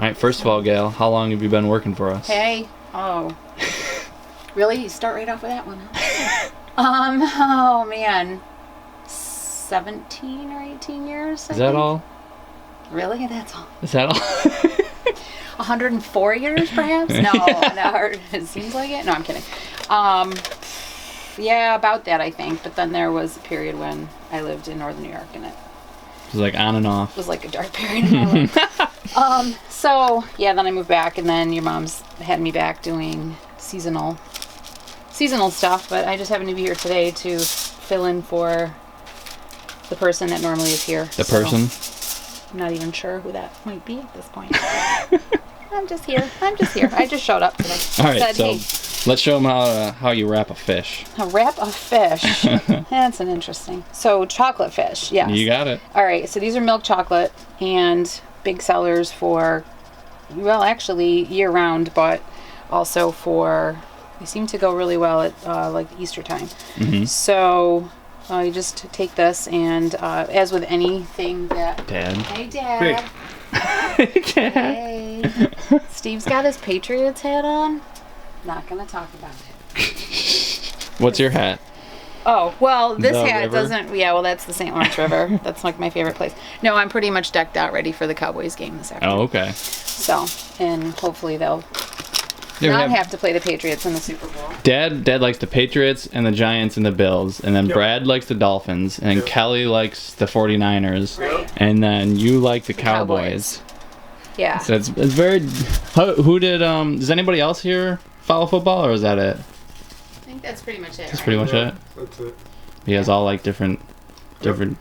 right, first of all, Gail, how long have you been working for us? Hey. Oh. Really? You start right off with that one, huh? Oh man. 17 or 18 years, Is that all? Really? That's all. Is that all? 104 years, perhaps? No, no, it seems like it. No, I'm kidding. Yeah, about that, I think. But then there was a period when I lived in northern New York, and it was like on and off. It was like a dark period in my life. So, yeah, then I moved back, and then your mom's had me back doing seasonal stuff. But I just happened to be here today to fill in for the person that normally is here. The person? I'm not even sure who that might be at this point. I'm just here. I just showed up today. All right, said, so hey, let's show them how you wrap a fish. a wrap of fish. That's an interesting. So chocolate fish, yes. You got it. All right, so these are milk chocolate and big sellers for, well, actually year-round, but also they seem to go really well at like Easter time. Mm-hmm. So you just take this, and as with anything that... Dad. Hey, Dad. Hey. Steve's got his Patriots hat on. Not going to talk about it. What's your hat? Oh, well, this The hat river? doesn't... Yeah, well, that's the St. Lawrence River. That's like my favorite place. No, I'm pretty much decked out ready for the Cowboys game this afternoon. Oh, okay. So, and hopefully they'll not have to play the Patriots in the Super Bowl. Dad likes the Patriots and the Giants and the Bills, and then Brad likes the Dolphins, and Kelly likes the 49ers, Right. and then you like the Cowboys. Yeah. So it's very... Who did... Does anybody else here follow football, or is that it? I think that's pretty much it. That's pretty much it? That's it. You guys all like different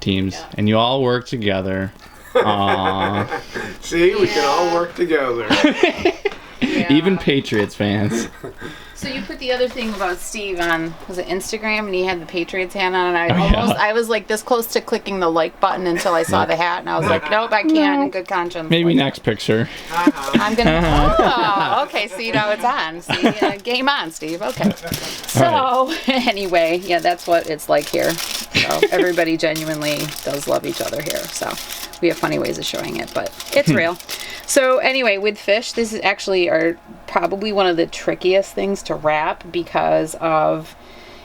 teams, and you all work together. Aww. See, we can all work together. Yeah. Even Patriots fans. So you put the other thing about Steve on, was it Instagram, and he had the Patriots hat on, and I was like this close to clicking the like button until I saw the hat, and I was like, nope, I can't in good conscience. Maybe next picture. I'm gonna. Oh, okay. See, now it's on. See, game on, Steve. Okay. So anyway, yeah, that's what it's like here. So everybody genuinely does love each other here. So we have funny ways of showing it, but it's real. So anyway, with fish, this is actually probably one of the trickiest things to wrap because of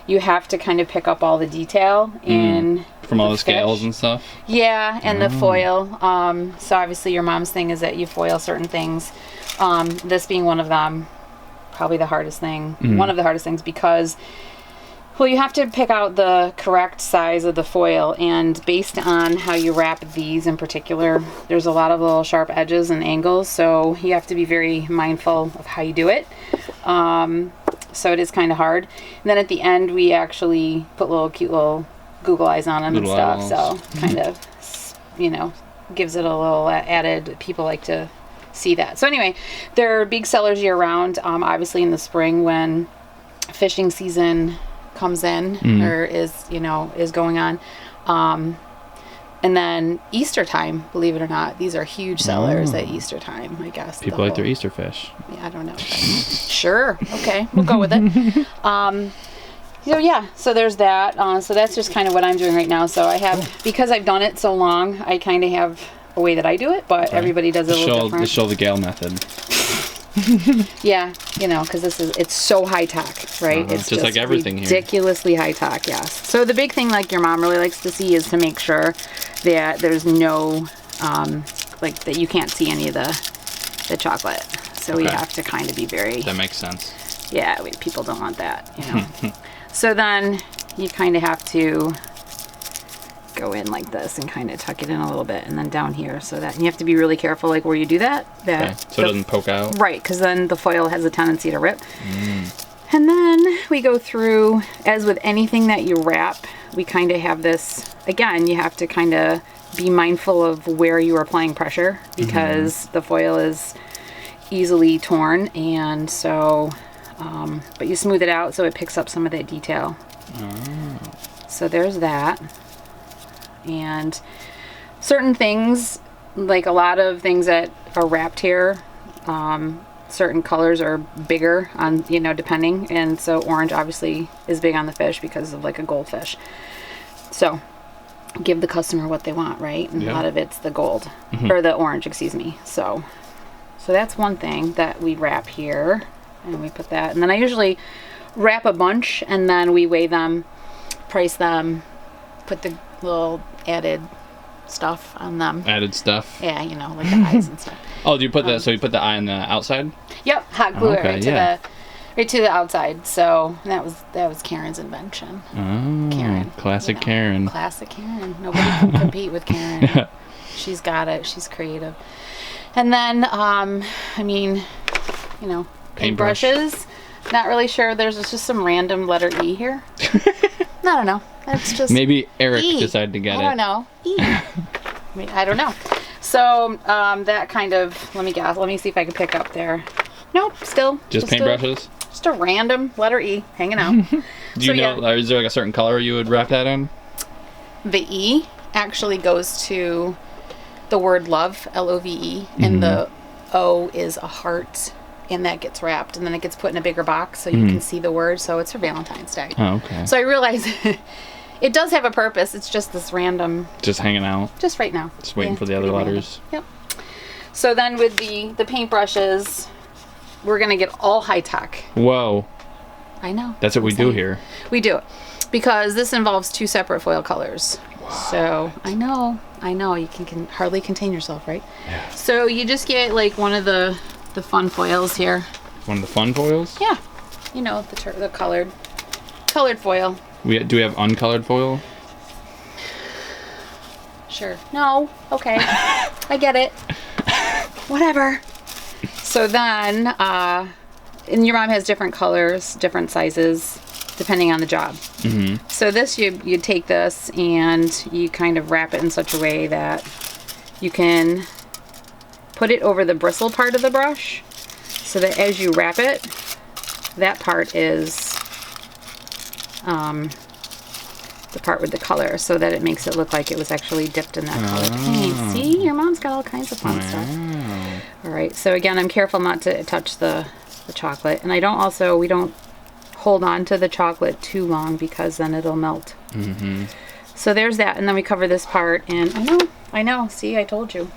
you have to kind of pick up all the detail in from all the scales fish. and stuff. Yeah, and the foil. So obviously your mom's thing is that you foil certain things. This being one of them, probably the hardest thing. One of the hardest things because, well, you have to pick out the correct size of the foil, and based on how you wrap these in particular, there's a lot of little sharp edges and angles, so you have to be very mindful of how you do it. So it is kind of hard. And then at the end, we actually put cute little Google eyes on them and stuff, so kind of, gives it a little added, people like to see that. So anyway, they're big sellers year round, obviously in the spring when fishing season comes in or is going on, and then Easter time, believe it or not, these are huge sellers at Easter time, I guess. People like their Easter fish. Yeah, I don't know. Sure, okay, we'll go with it. So there's that. So that's just kind of what I'm doing right now. So I have, because I've done it so long, I kind of have a way that I do it, but everybody does it a little different. To show the Gail method. Yeah, because it's so high tech, right? It's just like everything here. Ridiculously high tech, yes. So the big thing, like your mom really likes to see, is to make sure that there's no, that you can't see any of the chocolate. So we have to kind of be very... That makes sense. Yeah, people don't want that, So then you kind of have to go in like this and kind of tuck it in a little bit, and then down here, so that, and you have to be really careful like where you do that so it doesn't poke out, right? Because then the foil has a tendency to rip. And then we go through, as with anything that you wrap, we kind of have this, again, you have to kind of be mindful of where you are applying pressure, because the foil is easily torn, and so but you smooth it out so it picks up some of that detail. So there's that. And certain things, like a lot of things that are wrapped here, certain colors are bigger on, depending. And so orange obviously is big on the fish because of like a goldfish. So give the customer what they want, right? And a lot of it's the gold, or the orange, excuse me. So So that's one thing that we wrap here. And we put that. And then I usually wrap a bunch and then we weigh them, price them, put the little added stuff on them. Added stuff? Yeah, you know, like the eyes and stuff. Oh, do you put that, so you put the eye on the outside? Yep, hot glue Okay, it right to the outside. So that was Karen's invention. Oh, Karen. Classic You know, Karen. Classic Karen. Nobody can compete with Karen. She's got it. She's creative. And then, I mean, you know, paintbrushes. Not really sure. There's just some random letter E here. I don't know. That's just Maybe Eric E. decided to get it. I don't know. E. I mean, I don't know. So that kind of, let me guess. Let me see if I can pick up there. Nope, still. Just paintbrushes? Just a random letter E hanging out. Do you know, is there like a certain color you would wrap that in? The E actually goes to the word love, L-O-V-E, and the O is a heart, and that gets wrapped, and then it gets put in a bigger box so you can see the word, so it's for Valentine's Day. Oh, okay. So I realize it does have a purpose. It's just this random... Just hanging out. Just right now. Just waiting for the other letters. Yep. So then with the paintbrushes, we're going to get all high-tech. Whoa. I know. That's what we do here. We do it. Because this involves 2 separate foil colors. Wow. So, I know. You can hardly contain yourself, right? Yeah. So you just get like one of the fun foils here. One of the fun foils? Yeah. You know, the colored foil. Do we have uncolored foil? Sure. No. Okay. I get it. Whatever. So then, and your mom has different colors, different sizes, depending on the job. Mm-hmm. So this, you take this and you kind of wrap it in such a way that you can put it over the bristle part of the brush, so that as you wrap it, that part is the part with the color, so that it makes it look like it was actually dipped in that colored paint. See, your mom's got all kinds of fun stuff. All right, so again, I'm careful not to touch the chocolate, and we don't hold on to the chocolate too long because then it'll melt. Mm-hmm. So there's that, and then we cover this part, and I know, see, I told you.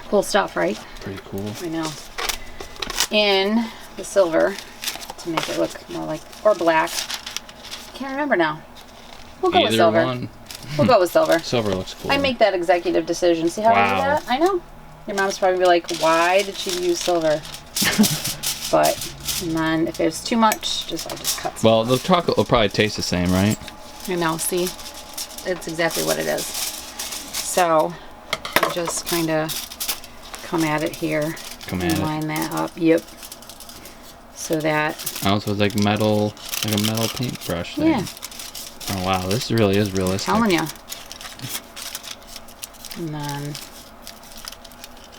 Cool stuff, right? Pretty cool. I know. In the silver, to make it look more like, or black. Can't remember now. We'll go with silver. One. We'll go with silver. Silver looks cool. I make that executive decision. See how I do that? I know. Your mom's probably like, why did she use silver? And then if there's too much, I'll just cut some. Well, the chocolate will probably taste the same, right? I know, see? It's exactly what it is. So, you just kind of come at it here. Line that up. Yep. So that... Oh, so it's like a metal paintbrush thing. Yeah. Oh, wow. This really is realistic. I'm telling you. And then...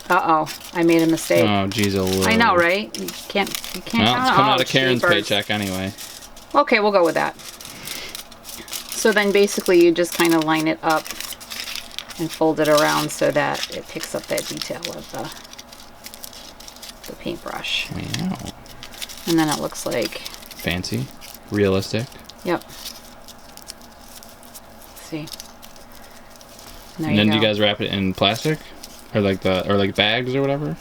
Uh-oh. I made a mistake. Oh, geez, I know, right? You can't well, it's count on coming out of Karen's jeepers. paycheck anyway. Okay, we'll go with that. So then basically you just kind of line it up and fold it around so that it picks up that detail of the paintbrush. Wow. And then it looks like... Fancy. Realistic. Yep. See? And then do you guys wrap it in plastic? Or like bags or whatever?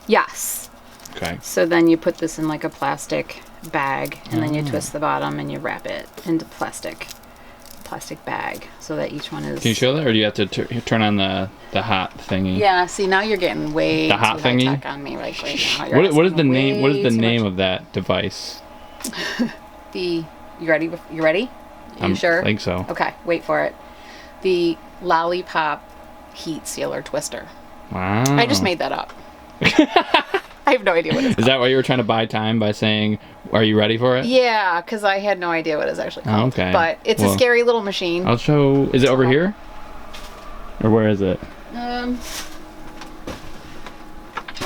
Yes. Okay. So then you put this in like a plastic bag, and then you twist the bottom and you wrap it into plastic bag so that each one is... Can you show that, or do you have to turn on the hot thingy? Yeah, see, now you're getting way the hot too thingy? high tech on me right now. What is the name? What is the name much. of that device? You ready? You ready? You sure? I think so. Okay, wait for it. The lollipop heat sealer twister. Wow. I just made that up. I have no idea what it is. Is that why you were trying to buy time by saying, "Are you ready for it?" Yeah, because I had no idea what it's actually called. Oh, okay. But it's a scary little machine. I'll show. Is it over here? Or where is it?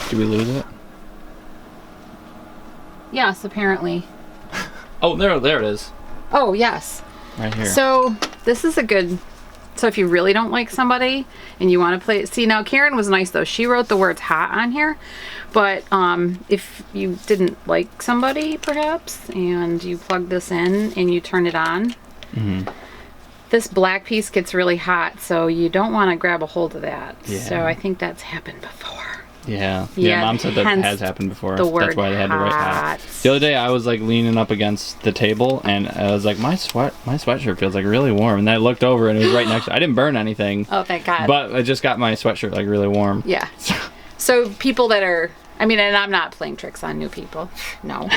Did we lose it? Yes, apparently. Oh, there it is. Oh, yes. Right here. So this is a good... So if you really don't like somebody and you want to play... See, now Karen was nice, though. She wrote the words hot on here. But if you didn't like somebody, perhaps, and you plug this in and you turn it on, this black piece gets really hot, so you don't want to grab a hold of that. Yeah. So I think that's happened before. Yeah. Yeah, Mom said that hence has happened before. the word That's why they had to write hat. hats. The other day I was like leaning up against the table and I was like, my sweatshirt feels like really warm. And then I looked over and it was right next to I didn't burn anything. Oh, thank God. But I just got my sweatshirt like really warm. Yeah. So people that are, I mean, and I'm not playing tricks on new people. No.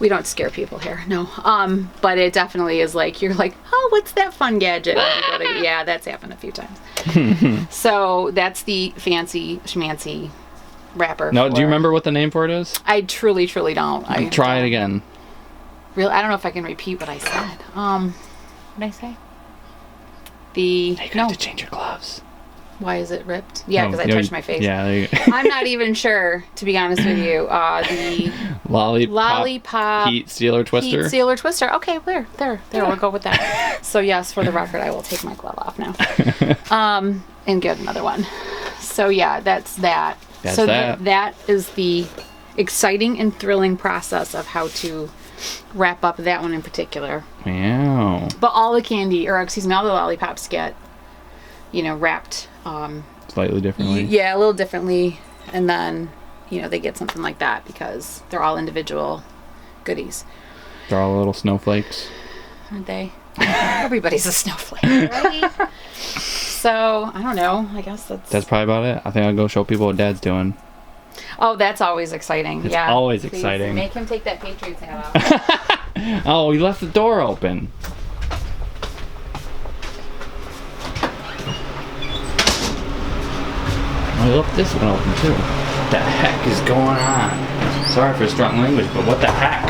We don't scare people here. No. But it definitely is like, you're like, oh, what's that fun gadget? Yeah, that's happened a few times. So that's the fancy schmancy wrapper. No, do you remember what the name for it is? I truly don't. Try it again. Really, I don't know if I can repeat what I said. What did I say? You have to change your gloves. Why is it ripped? Yeah, because I touched my face. Yeah, there you go. I'm not even sure, to be honest with you. The lollipop heat sealer twister. Heat sealer twister. Okay, there. We'll go with that. So yes, for the record, I will take my glove off now. And get another one. So yeah, that's that. That is the exciting and thrilling process of how to wrap up that one in particular. Yeah. But all the candy, or excuse me, all the lollipops get, wrapped. Slightly differently. Yeah, a little differently. And then, they get something like that because they're all individual goodies. They're all little snowflakes. Aren't they? Everybody's a snowflake, right? So, I don't know. I guess that's probably about it. I think I'll go show people what Dad's doing. Oh, that's always exciting. It's always exciting. Make him take that Patriots hat off. Oh, he left the door open. I left this one open too. What the heck is going on? Sorry for strong language, but what the heck?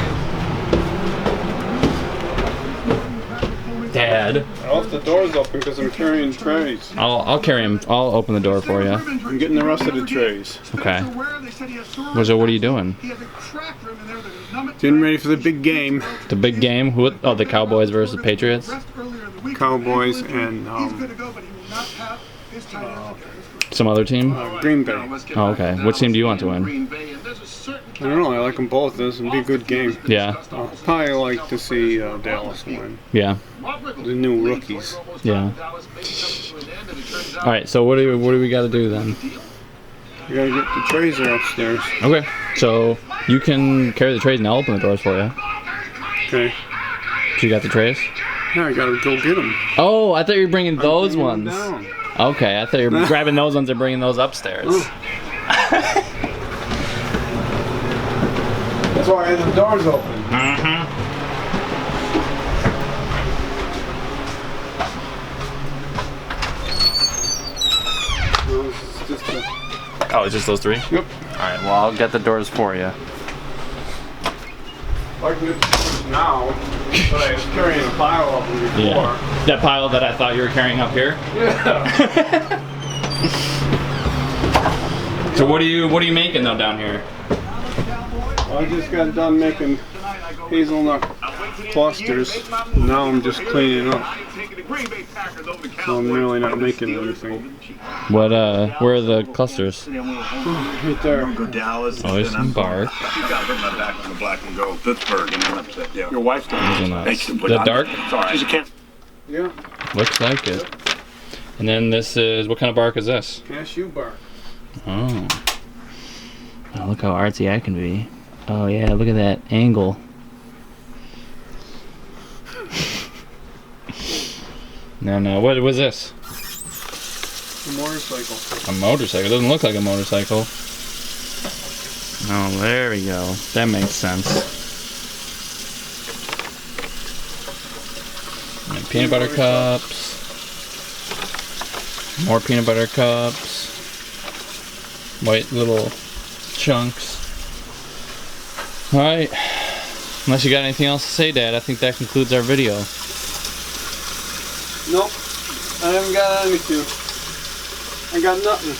Dad. I left the doors open because I'm carrying trays. I'll carry him. I'll open the door for you. I'm getting the rest of the trays. Okay. What are you doing? Getting ready for the big game. The big game? Who? Oh, the Cowboys versus Patriots? Cowboys and some other team? Green Bay. Oh, okay. Which team do you want to win? I don't know. I like them both. This will be a good game. Yeah. I'll probably like to see Dallas win. Yeah. The new rookies. Yeah. All right. So what do we got to do then? You gotta get the trays are upstairs. Okay. So you can carry the trays and I'll open the doors for you. Okay. So you got the trays? Yeah, I gotta go get them. Oh, I thought you were bringing those ones. Down. Okay, I thought you were grabbing those ones and bringing those upstairs. That's why I had the doors open. Oh, it's just those three? Yep. Alright, well, I'll get the doors for you. Like now, but I was carrying a pile of them before. Yeah. That pile that I thought you were carrying up here? Yeah. So what are you making though down here? I just got done making hazelnut clusters. Now I'm just cleaning up. So I'm really not making anything. What where are the clusters? Right there. Oh, there's some bark. Your wife's Is that dark? Yeah. Looks like it. And then this is, what kind of bark is this? Cashew bark. Oh. Oh, look how artsy I can be. Oh yeah, look at that angle. No, what was this? A motorcycle. A motorcycle? It doesn't look like a motorcycle. Oh, there we go. That makes sense. And peanut butter cups. More peanut butter cups. White little chunks. Alright. Unless you got anything else to say, Dad, I think that concludes our video. Nope. I haven't got anything. I got nothing.